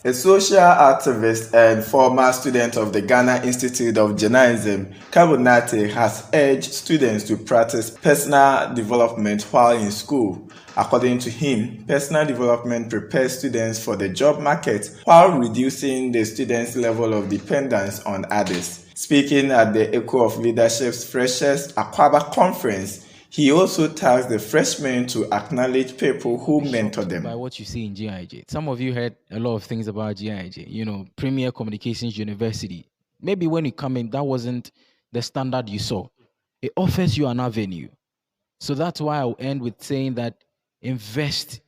A social activist and former student of the Ghana Institute of Journalism, Kabunate has urged students to practice personal development while in school. According to him, personal development prepares students for the job market while reducing the students' level of dependence on others. Speaking at the Echo of Leadership's Freshers Akwaba Conference, he also tasked the freshmen to acknowledge people who mentor them. By what you see in GIJ, some of you heard a lot of things about GIJ, Premier Communications University. Maybe when you come in, that wasn't the standard you saw. It offers you an avenue. So that's why I'll end with saying that invest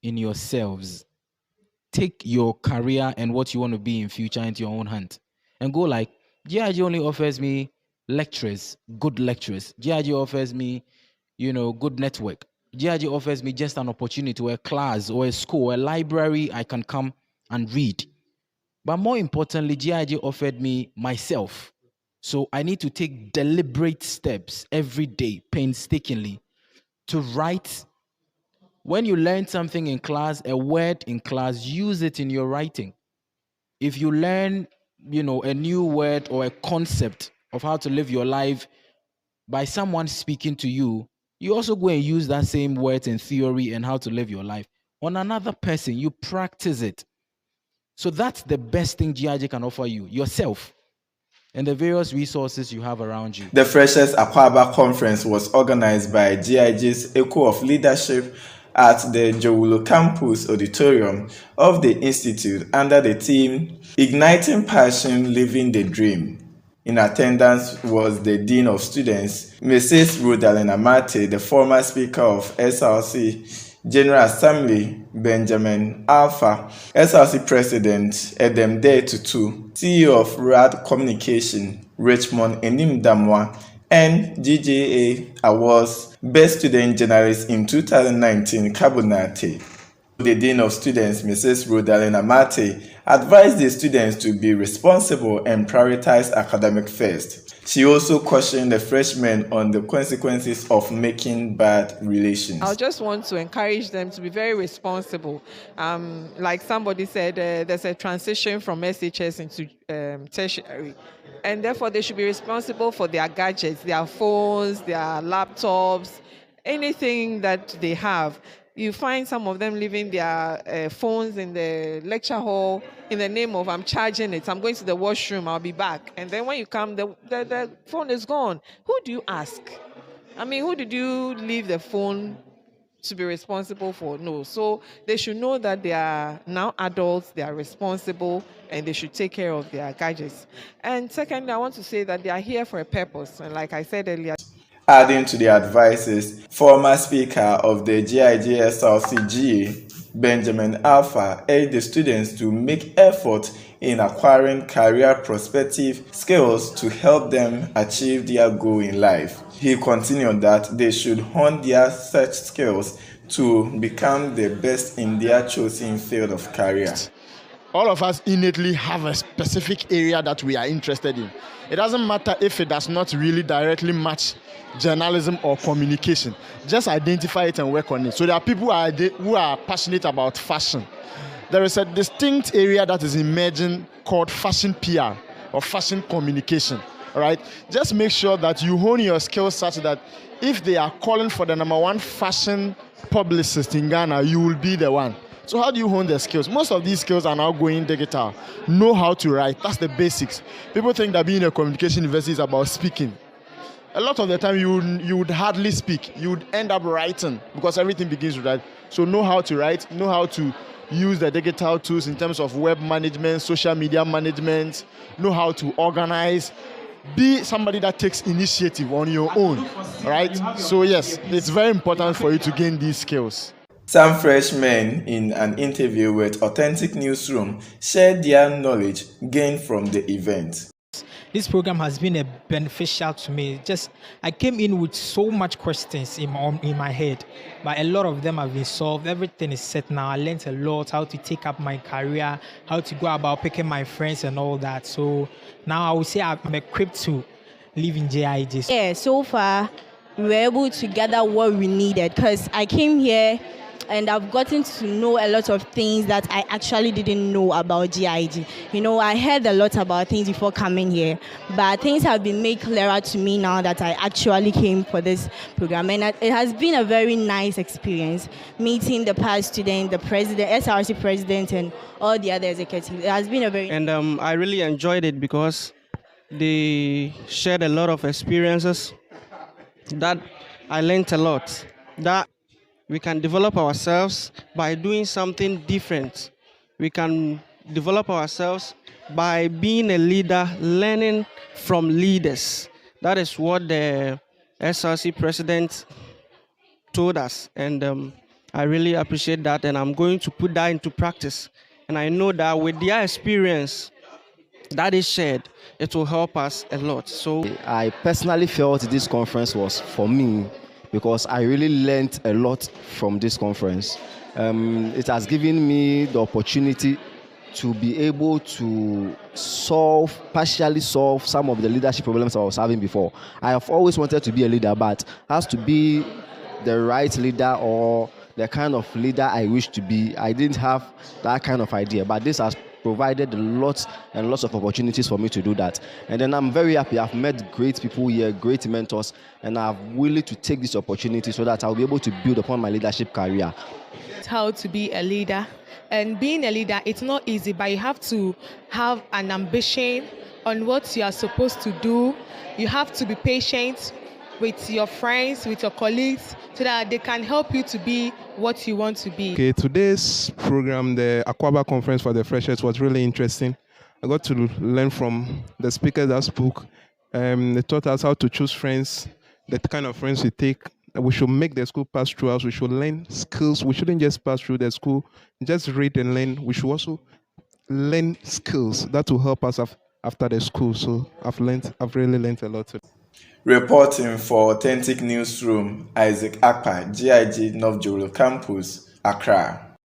in yourselves. Take your career and what you want to be in future into your own hand. And go like, GIJ only offers me lecturers, good lecturers. GIJ offers me, good network. GIJ offers me just an opportunity or a class or a school or a library I can come and read. But more importantly, GIJ offered me myself. So I need to take deliberate steps every day, painstakingly, to write. When you learn something in class, a word in class, use it in your writing. If you learn, a new word or a concept of how to live your life by someone speaking to you, you also go and use that same words and theory and how to live your life on another person. You practice it. So that's the best thing GIJ can offer you, yourself, and the various resources you have around you. The Freshers Akwaba Conference was organized by GIJ's Echo of Leadership at the Dzorwulu campus auditorium of the Institute under the theme Igniting Passion, Living the Dream. In attendance was the Dean of Students, Mrs. Rudalyn Amate, the former Speaker of SRC General Assembly, Benjamin Alpha, SRC President, Edem Day Tutu, CEO of RAD Communication, Richmond Enim Damwa, and GJA Awards Best Student Journalist in 2019, Kabunate. The Dean of Students, Mrs. Rudalyn Amate, advised the students to be responsible and prioritize academic first. She also cautioned the freshmen on the consequences of making bad relations. I just want to encourage them to be very responsible. Like somebody said, there's a transition from SHS into tertiary. And therefore, they should be responsible for their gadgets, their phones, their laptops, anything that they have. You find some of them leaving their phones in the lecture hall in the name of, I'm charging it, I'm going to the washroom, I'll be back. And then when you come, the phone is gone. Who do you ask? Who did you leave the phone to be responsible for? No. So they should know that they are now adults, they are responsible, and they should take care of their gadgets. And secondly, I want to say that they are here for a purpose. And like I said earlier, adding to the advices, former Speaker of the GIJSRCGA, Benjamin Alpha, urged the students to make effort in acquiring career prospective skills to help them achieve their goal in life. He continued that they should hone their such skills to become the best in their chosen field of career. All of us innately have a specific area that we are interested in. It doesn't matter if it does not really directly match journalism or communication. Just identify it and work on it. So there are people who are passionate about fashion. There is a distinct area that is emerging called fashion PR or fashion communication. All right? Just make sure that you hone your skills such that if they are calling for the #1 fashion publicist in Ghana, you will be the one. So how do you hone the skills? Most of these skills are now going digital. Know how to write. That's the basics. People think that being a communication university is about speaking. A lot of the time you would hardly speak. You would end up writing because everything begins with that. So know how to write. Know how to use the digital tools in terms of web management, social media management. Know how to organize. Be somebody that takes initiative on your own. Right? So yes, it's very important for you to gain these skills. Some freshmen in an interview with Authentic Newsroom shared their knowledge gained from the event. This program has been beneficial to me. I came in with so much questions in my head, but a lot of them have been solved. Everything is set now. I learned a lot, how to take up my career, how to go about picking my friends and all that. So now I would say I'm equipped to live in JIJ. Yeah, so far we were able to gather what we needed because I came here and I've gotten to know a lot of things that I actually didn't know about GIG. I heard a lot about things before coming here, but things have been made clearer to me now that I actually came for this program, and it has been a very nice experience meeting the past student, the president, SRC president, and all the other executives. It has been a very And I really enjoyed it because they shared a lot of experiences that I learned a lot, that we can develop ourselves by doing something different. We can develop ourselves by being a leader, learning from leaders. That is what the SRC president told us, and I really appreciate that, and I'm going to put that into practice. And I know that with their experience that is shared, it will help us a lot. So I personally felt this conference was for me because I really learned a lot from this conference. It has given me the opportunity to be able to partially solve some of the leadership problems I was having before. I have always wanted to be a leader, but has to be the right leader or the kind of leader I wish to be. I didn't have that kind of idea, but this has provided lots and lots of opportunities for me to do that. And then I'm very happy. I've met great people here, great mentors, and I'm willing to take this opportunity so that I'll be able to build upon my leadership career. How to be a leader. And being a leader, it's not easy, but you have to have an ambition on what you are supposed to do. You have to be patient with your friends, with your colleagues, so that they can help you to be what you want to be. Okay, today's program, the Aquaba Conference for the Freshers, was really interesting. I got to learn from the speakers that spoke. They taught us how to choose friends, the kind of friends we take. We should make the school pass through us. We should learn skills. We shouldn't just pass through the school, just read and learn. We should also learn skills that will help us after the school. So I've really learned a lot today. Reporting for Authentic Newsroom, Isaac Akpa, GIG North Dzorwulu Campus, Accra.